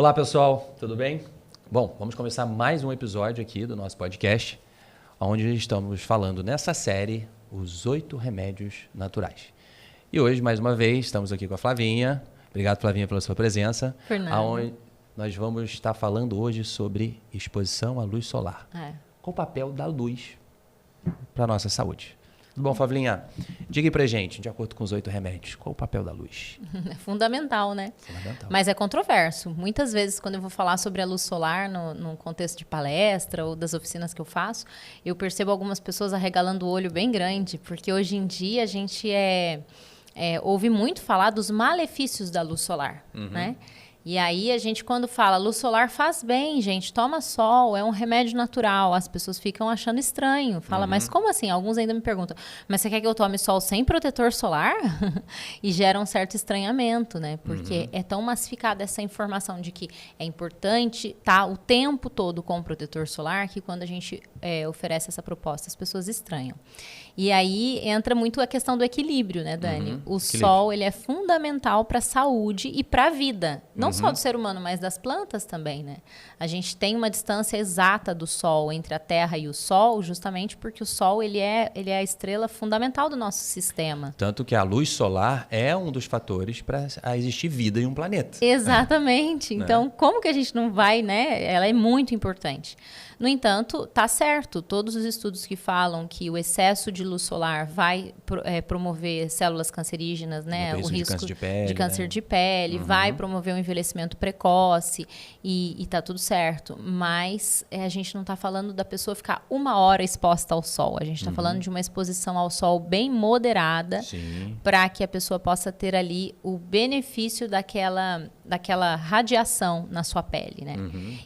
Olá, pessoal, tudo bem? Bom, vamos começar mais um episódio aqui do nosso podcast, onde estamos falando nessa série os 8 remédios naturais. E hoje, mais uma vez, estamos aqui com a Flavinha. Obrigado, Flavinha, pela sua presença. Fernando. Nós vamos estar falando hoje sobre exposição à luz solar. Qual o papel da luz para a nossa saúde? Tudo bom, Flavinha? Diga aí pra gente, de acordo com os 8 remédios, qual o papel da luz? É fundamental, né? Fundamental. Mas é controverso. Muitas vezes, quando eu vou falar sobre a luz solar no contexto de palestra ou das oficinas que eu faço, eu percebo algumas pessoas arregalando o olho bem grande, porque hoje em dia a gente ouve muito falar dos malefícios da luz solar, né? E aí a gente, quando fala luz solar faz bem, gente, toma sol, é um remédio natural. As pessoas ficam achando estranho. Fala, mas como assim? Alguns ainda me perguntam, mas você quer que eu tome sol sem protetor solar? E gera um certo estranhamento, né? Porque é tão massificada essa informação de que é importante estar o tempo todo com o protetor solar que quando a gente oferece essa proposta, as pessoas estranham. E aí entra muito a questão do equilíbrio, né, Dani? O sol, ele é fundamental para a saúde e para a vida. Não só do ser humano, mas das plantas também, né? A gente tem uma distância exata do sol entre a Terra e o Sol, justamente porque o Sol, ele é a estrela fundamental do nosso sistema. Tanto que a luz solar é um dos fatores para existir vida em um planeta. Exatamente. Então, como que a gente não vai, né? Ela é muito importante. No entanto, tá certo. Todos os estudos que falam que o excesso de luz solar vai promover células cancerígenas, né? O risco de câncer de pele, vai promover um envelhecimento precoce e tá tudo certo. Mas a gente não tá falando da pessoa ficar 1 hora exposta ao sol. A gente tá falando de uma exposição ao sol bem moderada para que a pessoa possa ter ali o benefício daquela radiação na sua pele, né?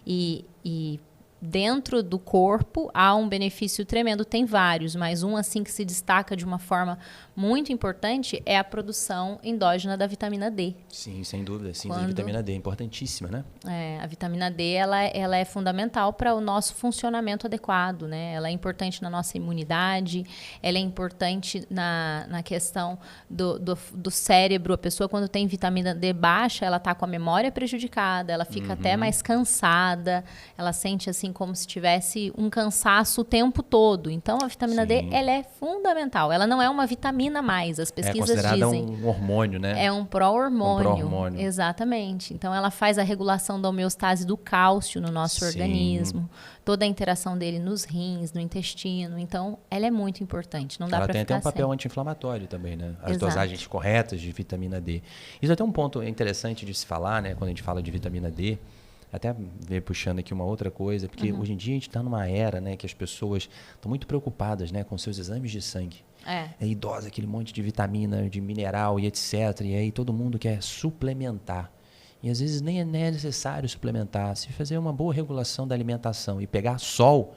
E dentro do corpo há um benefício tremendo, tem vários, mas um assim que se destaca de uma forma muito importante é a produção endógena da vitamina D. Sim, sem dúvida, sim, a vitamina D é importantíssima, né? A vitamina D, ela é fundamental para o nosso funcionamento adequado, né? Ela é importante na nossa imunidade, ela é importante na questão do cérebro. A pessoa, quando tem vitamina D baixa, ela está com a memória prejudicada, ela fica até mais cansada, ela sente assim como se tivesse um cansaço o tempo todo. Então, a vitamina D, ela é fundamental. Ela não é uma vitamina mais, as pesquisas dizem. É considerada um hormônio, né? É um pró-hormônio. Exatamente. Então, ela faz a regulação da homeostase do cálcio no nosso organismo, toda a interação dele nos rins, no intestino. Então, ela é muito importante. Não dá para ficar sem. Ela tem até um papel anti-inflamatório também, né? As dosagens corretas de vitamina D. Isso é até um ponto interessante de se falar, né? Quando a gente fala de vitamina D. Até ver puxando aqui uma outra coisa, porque hoje em dia a gente está numa era, né, que as pessoas estão muito preocupadas, né, com seus exames de sangue. É idosa, aquele monte de vitamina, de mineral e etc. E aí todo mundo quer suplementar. E às vezes nem é necessário suplementar. Se fazer uma boa regulação da alimentação e pegar sol,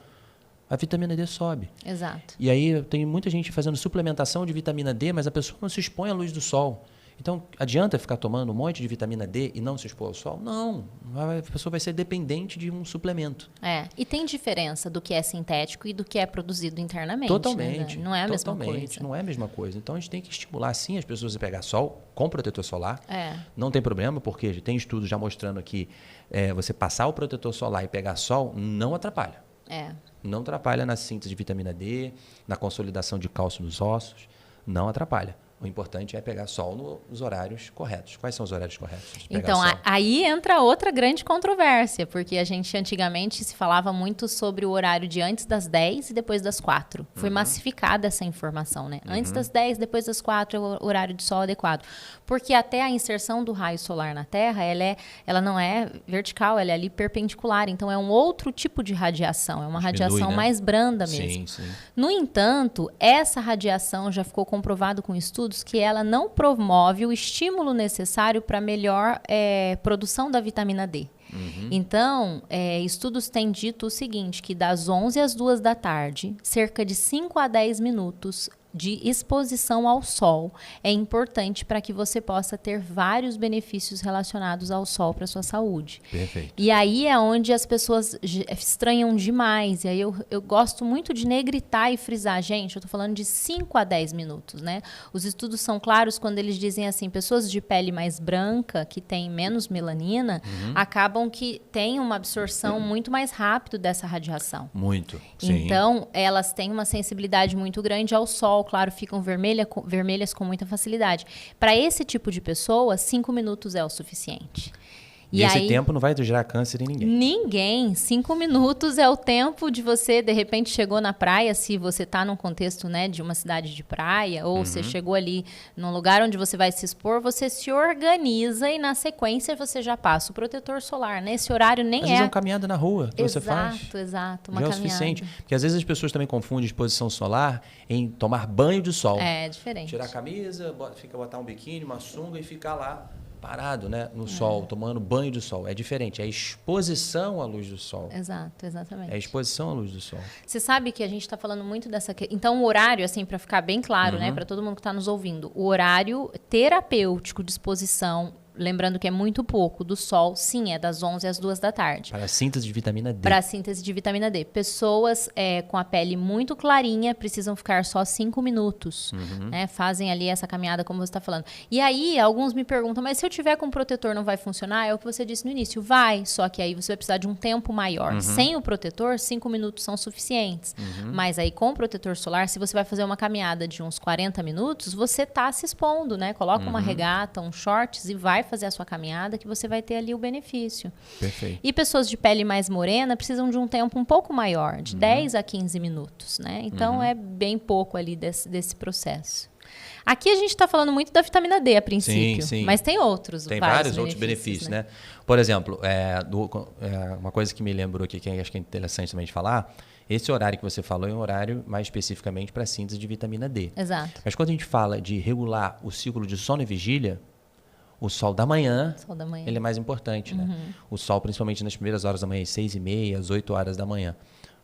a vitamina D sobe. Exato. E aí tem muita gente fazendo suplementação de vitamina D, mas a pessoa não se expõe à luz do sol. Então, adianta ficar tomando um monte de vitamina D e não se expor ao sol? Não. A pessoa vai ser dependente de um suplemento. E tem diferença do que é sintético e do que é produzido internamente. Totalmente. Né? Não é a mesma coisa. Não é a mesma coisa. Então, a gente tem que estimular, sim, as pessoas a pegar sol com protetor solar. Não tem problema, porque tem estudos já mostrando que você passar o protetor solar e pegar sol não atrapalha. Não atrapalha na síntese de vitamina D, na consolidação de cálcio nos ossos. Não atrapalha. O importante é pegar sol nos horários corretos. Quais são os horários corretos? Então, aí entra outra grande controvérsia, porque a gente antigamente se falava muito sobre o horário de antes das 10 e depois das 4. Foi massificada essa informação, né? Antes das 10, depois das 4 é o horário de sol adequado. Porque até a inserção do raio solar na Terra, ela não é vertical, ela é ali perpendicular. Então, é um outro tipo de radiação. É uma radiação mais branda mesmo. Sim. No entanto, essa radiação já ficou comprovado com estudos que ela não promove o estímulo necessário para melhor produção da vitamina D. Então, estudos têm dito o seguinte, que das 11 às 2 da tarde, cerca de 5 a 10 minutos de exposição ao sol é importante para que você possa ter vários benefícios relacionados ao sol para sua saúde. Perfeito. E aí é onde as pessoas estranham demais. E aí eu gosto muito de negritar e frisar. Gente, eu estou falando de 5 a 10 minutos, né? Os estudos são claros quando eles dizem assim, pessoas de pele mais branca, que têm menos melanina, acabam que têm uma absorção muito mais rápido dessa radiação. Muito, sim. Então, elas têm uma sensibilidade muito grande ao sol, claro, ficam vermelhas com muita facilidade. Para esse tipo de pessoa, 5 minutos é o suficiente. E esse tempo não vai gerar câncer em ninguém. Ninguém. 5 minutos é o tempo de você, de repente, chegou na praia, se você está num contexto, né, de uma cidade de praia, ou você chegou ali num lugar onde você vai se expor, você se organiza e, na sequência, você já passa o protetor solar. Nesse horário nem às vezes é uma caminhada na rua que você faz. Exato, uma já caminhada. É o suficiente. Porque às vezes as pessoas também confundem exposição solar em tomar banho de sol. É diferente. Tirar a camisa, botar um biquíni, uma sunga e ficar lá parado, né, no sol, tomando banho de sol. É diferente, é exposição à luz do sol. Exato, exatamente. É exposição à luz do sol. Você sabe que a gente está falando muito dessa... Então, o horário, assim, para ficar bem claro, né, para todo mundo que está nos ouvindo, o horário terapêutico de exposição, lembrando que é muito pouco, do sol, sim, é das 11 às 2 da tarde. Para a síntese de vitamina D. Para a síntese de vitamina D. Pessoas com a pele muito clarinha precisam ficar só 5 minutos. Né? Fazem ali essa caminhada, como você está falando. E aí, alguns me perguntam, mas se eu tiver com protetor não vai funcionar? É o que você disse no início. Vai, só que aí você vai precisar de um tempo maior. Sem o protetor, 5 minutos são suficientes. Mas aí, com o protetor solar, se você vai fazer uma caminhada de uns 40 minutos, você está se expondo, né? Coloca uma regata, um shorts e vai fazer a sua caminhada que você vai ter ali o benefício. Perfeito. E pessoas de pele mais morena precisam de um tempo um pouco maior, de 10 a 15 minutos, né? Então, é bem pouco ali desse processo. Aqui a gente está falando muito da vitamina D a princípio, sim. Mas tem outros. Tem vários outros benefícios, né? Por exemplo, uma coisa que me lembrou aqui, que acho que é interessante também de falar, esse horário que você falou é um horário mais especificamente para a síntese de vitamina D. Exato. Mas quando a gente fala de regular o ciclo de sono e vigília, o sol da manhã, ele é mais importante, né? O sol, principalmente nas primeiras horas da manhã, às 6h30, às 8 horas da manhã.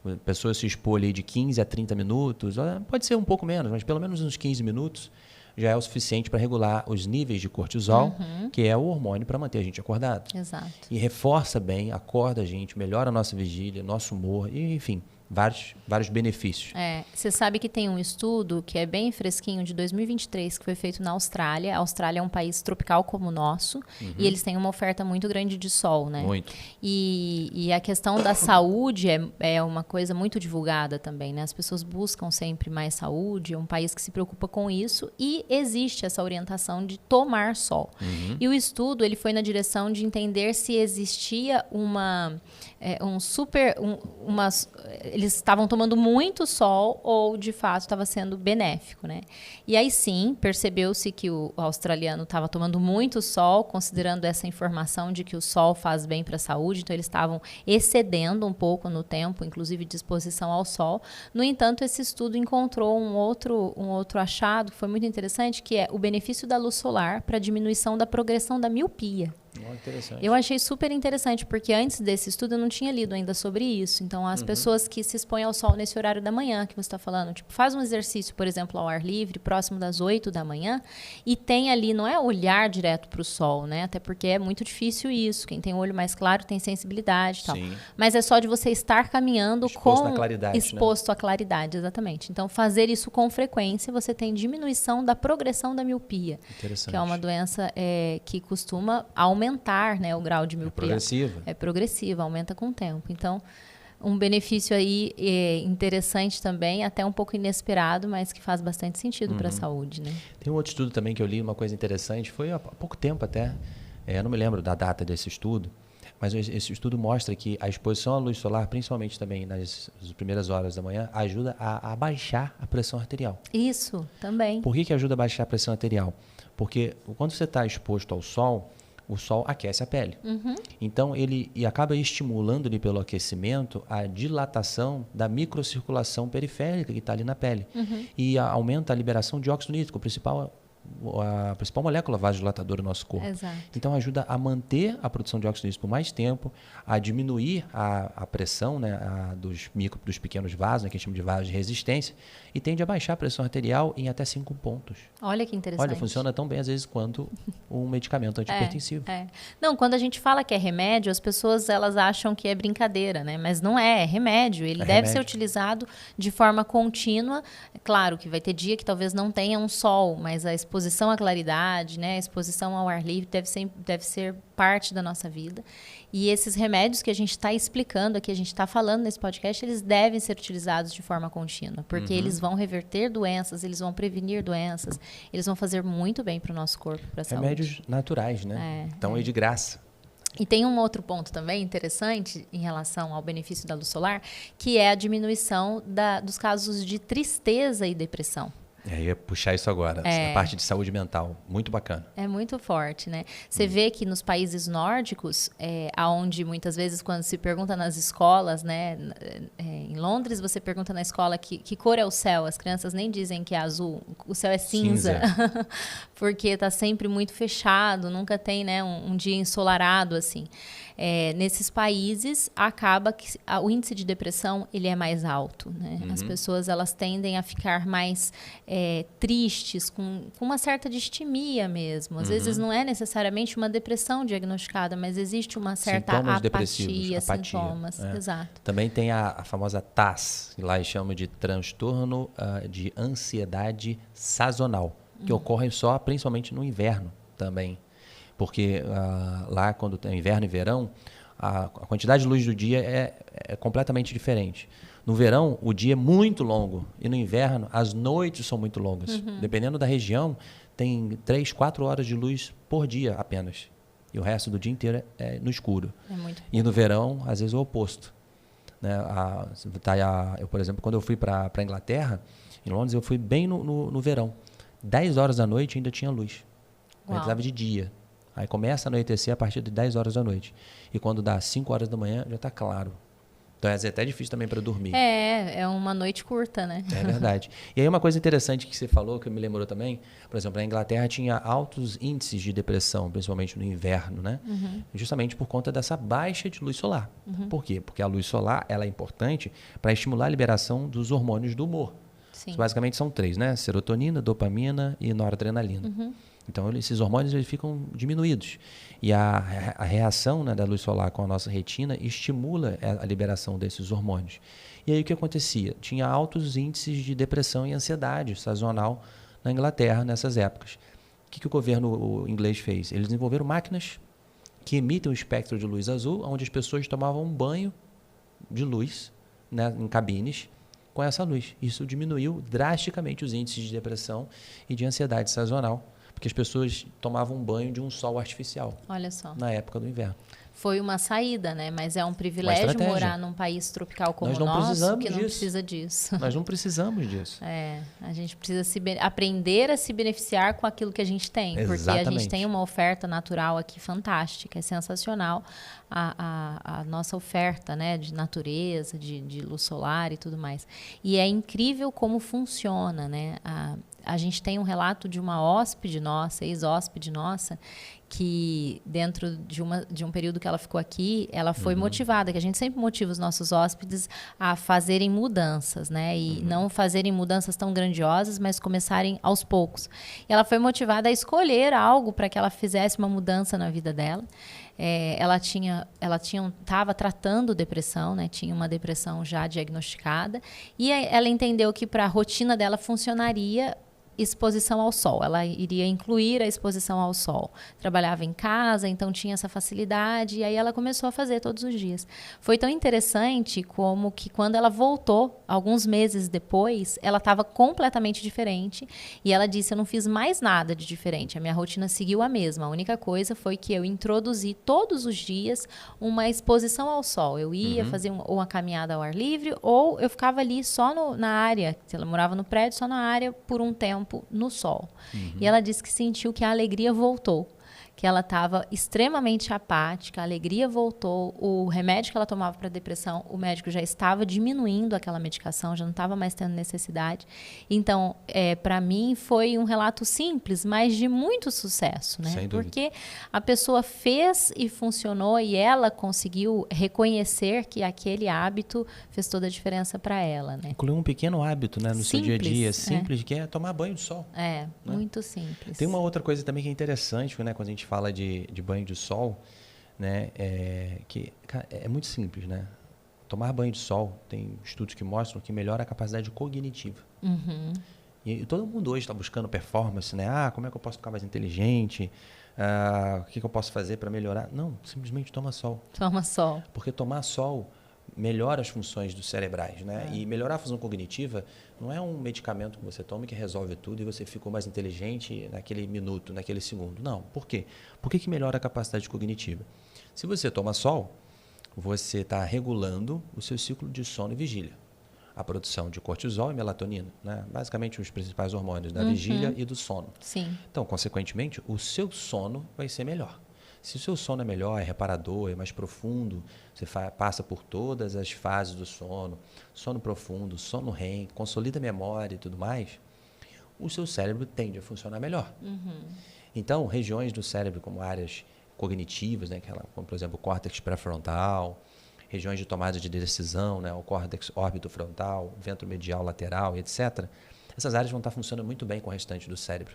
A pessoa se expor ali de 15 a 30 minutos, pode ser um pouco menos, mas pelo menos uns 15 minutos já é o suficiente para regular os níveis de cortisol, que é o hormônio para manter a gente acordado. Exato. E reforça bem, acorda a gente, melhora a nossa vigília, nosso humor, e, enfim, vários benefícios. Você sabe que tem um estudo que é bem fresquinho, de 2023, que foi feito na Austrália. A Austrália é um país tropical como o nosso, e eles têm uma oferta muito grande de sol, né? Muito. E a questão da saúde é uma coisa muito divulgada também, né? As pessoas buscam sempre mais saúde, é um país que se preocupa com isso, e existe essa orientação de tomar sol. E o estudo, ele foi na direção de entender se existia eles estavam tomando muito sol ou, de fato, estava sendo benéfico, né? E aí, sim, percebeu-se que o australiano estava tomando muito sol, considerando essa informação de que o sol faz bem para a saúde, então eles estavam excedendo um pouco no tempo, inclusive de exposição ao sol. No entanto, esse estudo encontrou um outro achado que foi muito interessante, que é o benefício da luz solar para a diminuição da progressão da miopia. Interessante. Eu achei super interessante, porque antes desse estudo eu não tinha lido ainda sobre isso. Então, as pessoas que se expõem ao sol nesse horário da manhã, que você está falando, tipo, faz um exercício, por exemplo, ao ar livre, próximo das 8 da manhã, e tem ali, não é olhar direto para o sol, né? Até porque é muito difícil isso. Quem tem o olho mais claro tem sensibilidade e tal. Sim. Mas é só de você estar caminhando exposto à claridade, exposto à claridade, exatamente. Então, fazer isso com frequência, você tem diminuição da progressão da miopia. Interessante. Que é uma doença que costuma aumentar, né, o grau de miopia. É progressiva, aumenta com o tempo. Então, um benefício aí interessante também, até um pouco inesperado, mas que faz bastante sentido para a saúde, né? Tem um outro estudo também que eu li, uma coisa interessante, foi há pouco tempo até, eu não me lembro da data desse estudo, mas esse estudo mostra que a exposição à luz solar, principalmente também nas primeiras horas da manhã, ajuda a baixar a pressão arterial. Isso, também. Por que ajuda a baixar a pressão arterial? Porque quando você está exposto ao sol, o sol aquece a pele. Então, ele acaba estimulando ali pelo aquecimento a dilatação da microcirculação periférica que está ali na pele. E aumenta a liberação de óxido nítrico, o principal a principal molécula vasodilatadora do nosso corpo. Exato. Então ajuda a manter a produção de óxido nítrico por mais tempo, a diminuir a pressão, né, dos pequenos vasos, né, que a gente chama de vasos de resistência, e tende a baixar a pressão arterial em até 5 pontos. Olha que interessante. Olha, funciona tão bem às vezes quanto um medicamento antihipertensivo. Não, quando a gente fala que é remédio, as pessoas elas acham que é brincadeira, né? Mas não é remédio. Ele deve ser utilizado de forma contínua. É claro que vai ter dia que talvez não tenha um sol, mas a exposição à claridade, né? A exposição ao ar livre deve ser parte da nossa vida. E esses remédios que a gente está explicando aqui, a gente está falando nesse podcast, eles devem ser utilizados de forma contínua, porque eles vão reverter doenças, eles vão prevenir doenças, eles vão fazer muito bem para o nosso corpo, para a saúde. Remédios naturais, né? Então, aí de graça. E tem um outro ponto também interessante em relação ao benefício da luz solar, que é a diminuição dos casos de tristeza e depressão. Eu ia puxar isso agora, a parte de saúde mental, muito bacana. É muito forte, né? Você vê que nos países nórdicos, aonde muitas vezes quando se pergunta nas escolas, né? Em Londres você pergunta na escola que cor é o céu, as crianças nem dizem que é azul, o céu é cinza. Porque está sempre muito fechado, nunca tem, né, um dia ensolarado assim. Nesses países acaba que o índice de depressão ele é mais alto, né? As pessoas elas tendem a ficar mais tristes, com uma certa distimia mesmo. Às vezes não é necessariamente uma depressão diagnosticada, mas existe uma certa apatia, sintomas. Exato. Também tem a famosa TAS, que lá eles chamam de transtorno de ansiedade sazonal, que ocorre principalmente no inverno também. Porque lá, quando tem inverno e verão, a quantidade de luz do dia é completamente diferente. No verão, o dia é muito longo. E no inverno, as noites são muito longas. Dependendo da região, tem 3, 4 horas de luz por dia apenas. E o resto do dia inteiro é no escuro. E no verão, às vezes, é o oposto. Né? Eu, por exemplo, quando eu fui para a Inglaterra, em Londres, eu fui bem no verão. 10 horas da noite ainda tinha luz. Eu estava de dia. Aí começa a anoitecer a partir de 10 horas da noite. E quando dá 5 horas da manhã, já está claro. Então é até difícil também para dormir. É uma noite curta, né? É verdade. E aí uma coisa interessante que você falou, que me lembrou também, por exemplo, na Inglaterra tinha altos índices de depressão, principalmente no inverno, né? Justamente por conta dessa baixa de luz solar. Por quê? Porque a luz solar ela é importante para estimular a liberação dos hormônios do humor. Sim. Basicamente são 3, né? Serotonina, dopamina e noradrenalina. Então, esses hormônios eles ficam diminuídos. E a reação, né, da luz solar com a nossa retina estimula a liberação desses hormônios. E aí o que acontecia? Tinha altos índices de depressão e ansiedade sazonal na Inglaterra nessas épocas. O que o governo inglês fez? Eles desenvolveram máquinas que emitem um espectro de luz azul, onde as pessoas tomavam um banho de luz, né, em cabines com essa luz. Isso diminuiu drasticamente os índices de depressão e de ansiedade sazonal, porque as pessoas tomavam um banho de um sol artificial. Olha só. Na época do inverno. Foi uma saída, né? Mas é um privilégio morar num país tropical como o nosso, que não precisa disso. Nós não precisamos disso. A gente precisa aprender a se beneficiar com aquilo que a gente tem. Exatamente. Porque a gente tem uma oferta natural aqui fantástica, é sensacional a nossa oferta, né? De natureza, de luz solar e tudo mais. E é incrível como funciona, né? A gente tem um relato de uma hóspede nossa, ex-hóspede nossa, que dentro de um período que ela ficou aqui, ela foi motivada, que a gente sempre motiva os nossos hóspedes a fazerem mudanças, né? E não fazerem mudanças tão grandiosas, mas começarem aos poucos. E ela foi motivada a escolher algo para que ela fizesse uma mudança na vida dela. Ela estava tratando depressão, né? Tinha uma depressão já diagnosticada. E ela entendeu que para a rotina dela funcionaria exposição ao sol. Ela iria incluir a exposição ao sol. Trabalhava em casa, então tinha essa facilidade, e aí ela começou a fazer todos os dias. Foi tão interessante como que quando ela voltou, alguns meses depois, ela estava completamente diferente, e ela disse, eu não fiz mais nada de diferente, a minha rotina seguiu a mesma, a única coisa foi que eu introduzi todos os dias uma exposição ao sol. Eu ia fazer uma caminhada ao ar livre, ou eu ficava ali só na área, ela morava no prédio, só na área por um tempo, no sol. E ela disse que sentiu que a alegria voltou, que ela estava extremamente apática, a alegria voltou, o remédio que ela tomava para depressão, o médico já estava diminuindo aquela medicação, já não estava mais tendo necessidade. Então, para mim, foi um relato simples, mas de muito sucesso, né? Sem dúvida. Porque a pessoa fez e funcionou e ela conseguiu reconhecer que aquele hábito fez toda a diferença para ela, né? Incluir um pequeno hábito, né, no seu dia a dia, simples, que é tomar banho de sol. Né? Muito simples. Tem uma outra coisa também que é interessante, né, quando a gente fala de banho de sol, né, que cara, é muito simples, né? Tomar banho de sol, tem estudos que mostram que melhora a capacidade cognitiva. Uhum. E todo mundo hoje está buscando performance, né? Como é que eu posso ficar mais inteligente? O que eu posso fazer para melhorar? Não, simplesmente toma sol. Toma sol. Porque tomar sol melhora as funções dos cerebrais, né? E melhorar a função cognitiva não é um medicamento que você toma que resolve tudo e você ficou mais inteligente naquele minuto, naquele segundo. Não. Por quê? Por que melhora a capacidade cognitiva? Se você toma sol, você está regulando o seu ciclo de sono e vigília. A produção de cortisol e melatonina, né? Basicamente os principais hormônios da vigília e do sono. Sim. Então, consequentemente, o seu sono vai ser melhor. Se o seu sono é melhor, é reparador, é mais profundo, você passa por todas as fases do sono profundo, sono REM, consolida a memória e tudo mais, o seu cérebro tende a funcionar melhor. Uhum. Então, regiões do cérebro como áreas cognitivas, né, como, por exemplo, o córtex pré-frontal, regiões de tomada de decisão, né, o córtex órbito-frontal, ventromedial lateral, etc., essas áreas vão estar funcionando muito bem com o restante do cérebro.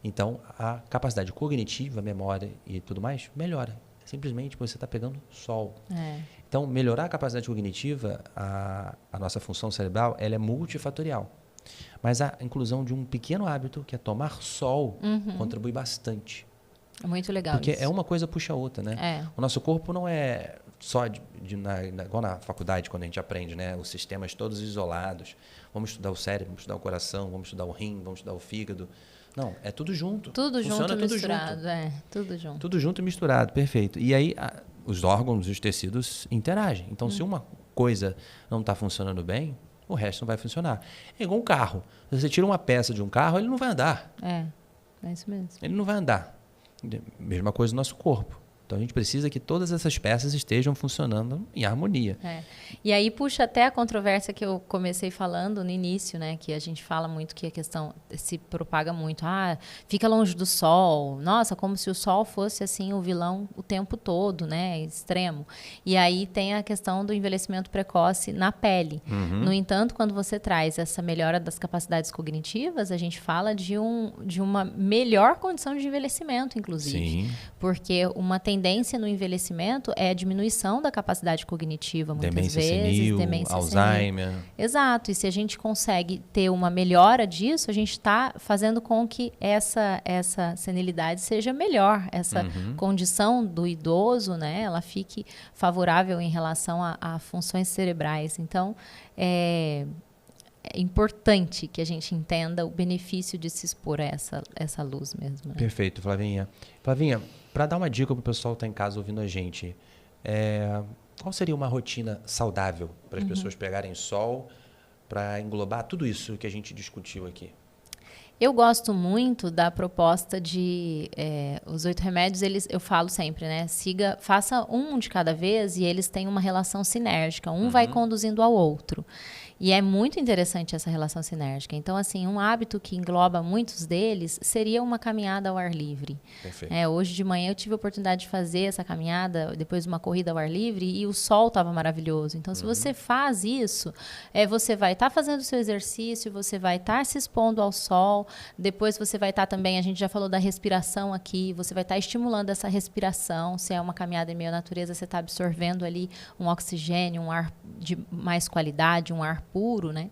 Então, a capacidade cognitiva, a memória e tudo mais, melhora. Simplesmente você está pegando sol. Então, melhorar a capacidade cognitiva, a nossa função cerebral, ela é multifatorial. Mas a inclusão de um pequeno hábito, que é tomar sol, contribui bastante. É muito legal Porque isso. uma coisa puxa a outra, né? O nosso corpo não é só igual na faculdade, quando a gente aprende, né? Os sistemas todos isolados. Vamos estudar o cérebro, vamos estudar o coração, vamos estudar o rim, vamos estudar o fígado. Não, é tudo junto. Tudo Funciona junto, tudo misturado. junto. Tudo junto. Tudo junto e misturado, perfeito. E aí os órgãos e os tecidos interagem. Então, se uma coisa não está funcionando bem, o resto não vai funcionar. É igual um carro. Se você tira uma peça de um carro, ele não vai andar. É isso mesmo. Ele não vai andar. Mesma coisa no nosso corpo. Então, a gente precisa que todas essas peças estejam funcionando em harmonia. E aí puxa até a controvérsia que eu comecei falando no início, né? Que a gente fala muito que a questão se propaga muito. Fica longe do sol. Nossa, como se o sol fosse assim o vilão o tempo todo, né? Extremo. E aí tem a questão do envelhecimento precoce na pele. No entanto, quando você traz essa melhora das capacidades cognitivas, a gente fala de uma melhor condição de envelhecimento, inclusive. Sim. Porque uma tendência no envelhecimento é a diminuição da capacidade cognitiva, muitas demência vezes. Senil, Demência Alzheimer. senil. Exato. E se a gente consegue ter uma melhora disso, a gente está fazendo com que essa senilidade seja melhor. Essa condição do idoso, né, ela fique favorável em relação a funções cerebrais. Então, é importante que a gente entenda o benefício de se expor a essa luz mesmo. Né? Perfeito, Flavinha. Flavinha, para dar uma dica para o pessoal que está em casa ouvindo a gente, qual seria uma rotina saudável para as pessoas pegarem sol, para englobar tudo isso que a gente discutiu aqui? Eu gosto muito da proposta de os 8 remédios, eu falo sempre, né? Faça um de cada vez e eles têm uma relação sinérgica. Um vai conduzindo ao outro. E é muito interessante essa relação sinérgica. Então, assim, um hábito que engloba muitos deles seria uma caminhada ao ar livre. Perfeito. Hoje de manhã eu tive a oportunidade de fazer essa caminhada depois de uma corrida ao ar livre e o sol estava maravilhoso. Então, se você faz isso, você vai estar fazendo o seu exercício, você vai estar se expondo ao sol, depois você vai estar também, a gente já falou da respiração aqui, você vai estar estimulando essa respiração. Se é uma caminhada em meio à natureza, você está absorvendo ali um oxigênio, um ar de mais qualidade, um ar puro, né?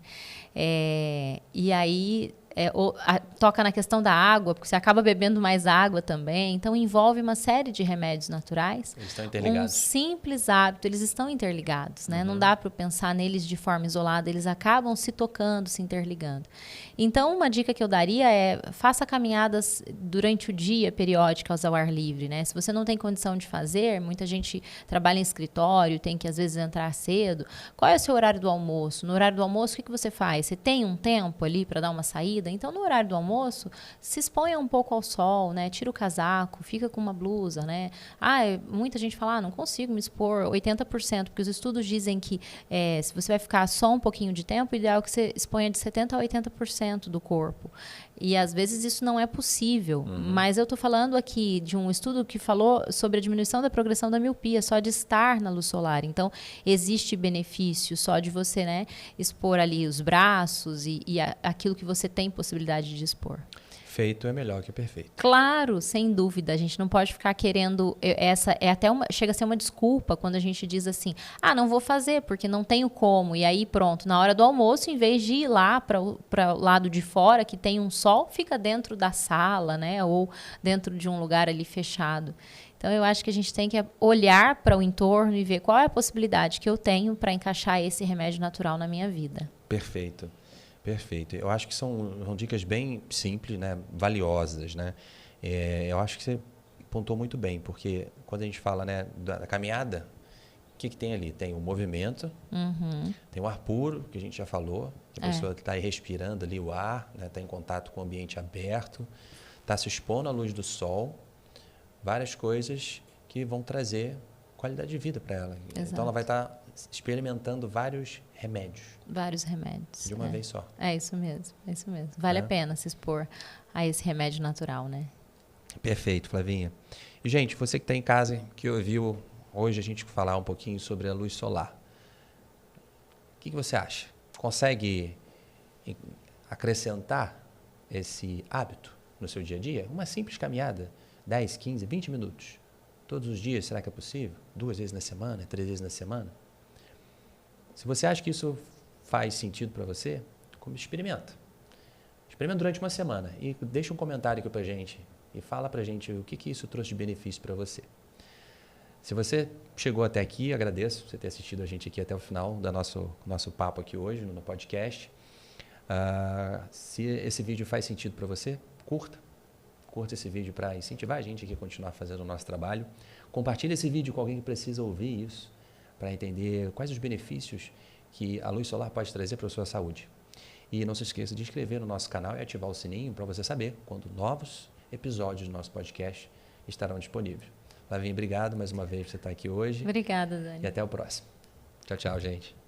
E aí toca na questão da água, porque você acaba bebendo mais água também. Então, envolve uma série de remédios naturais. Eles estão interligados. Um simples hábito, eles estão interligados, né? Não dá para pensar neles de forma isolada, eles acabam se tocando, se interligando. Então, uma dica que eu daria faça caminhadas durante o dia, periódicas ao ar livre, né? Se você não tem condição de fazer, muita gente trabalha em escritório, tem que às vezes entrar cedo. Qual é o seu horário do almoço? No horário do almoço, o que você faz? Você tem um tempo ali para dar uma saída? vida. Então, no horário do almoço, se exponha um pouco ao sol, né? Tira o casaco, fica com uma blusa, né? Muita gente fala, não consigo me expor 80%, porque os estudos dizem que se você vai ficar só um pouquinho de tempo, o ideal é que você exponha de 70% a 80% do corpo. E, às vezes, isso não é possível. Mas eu estou falando aqui de um estudo que falou sobre a diminuição da progressão da miopia, só de estar na luz solar. Então, existe benefício só de você, né, expor ali os braços e aquilo que você tem possibilidade de expor. Feito é melhor que perfeito. Claro, sem dúvida. A gente não pode ficar querendo... chega a ser uma desculpa quando a gente diz assim, não vou fazer porque não tenho como. E aí, pronto, na hora do almoço, em vez de ir lá para o lado de fora, que tem um sol, fica dentro da sala, né? Ou dentro de um lugar ali fechado. Então, eu acho que a gente tem que olhar para o entorno e ver qual é a possibilidade que eu tenho para encaixar esse remédio natural na minha vida. Perfeito. Perfeito. Eu acho que são dicas bem simples, né? Valiosas, né? Eu acho que você pontuou muito bem, porque quando a gente fala, né, da caminhada, o que tem ali? Tem o movimento, tem o ar puro, que a gente já falou, que a pessoa está respirando ali o ar, né? Está em contato com o ambiente aberto, está se expondo à luz do sol, várias coisas que vão trazer qualidade de vida para ela. Exato. Então, ela vai estar experimentando vários remédios. Vários remédios. De uma vez só. É isso mesmo, é isso mesmo. Vale a pena se expor a esse remédio natural, né? Perfeito, Flavinha. E, gente, você que está em casa, que ouviu hoje a gente falar um pouquinho sobre a luz solar. O que você acha? Consegue acrescentar esse hábito no seu dia a dia? Uma simples caminhada, 10, 15, 20 minutos. Todos os dias, será que é possível? 2 vezes na semana, 3 vezes na semana? Se você acha que isso faz sentido para você, experimenta. Experimenta durante uma semana e deixa um comentário aqui para a gente e fala para a gente o que isso trouxe de benefício para você. Se você chegou até aqui, agradeço você ter assistido a gente aqui até o final do nosso papo aqui hoje no podcast. Se esse vídeo faz sentido para você, curta esse vídeo para incentivar a gente aqui a continuar fazendo o nosso trabalho. Compartilhe esse vídeo com alguém que precisa ouvir isso, para entender quais os benefícios que a luz solar pode trazer para a sua saúde. E não se esqueça de inscrever no nosso canal e ativar o sininho para você saber quando novos episódios do nosso podcast estarão disponíveis. Flavinha, obrigado mais uma vez por você estar aqui hoje. Obrigada, Dani. E até o próximo. Tchau, tchau, gente.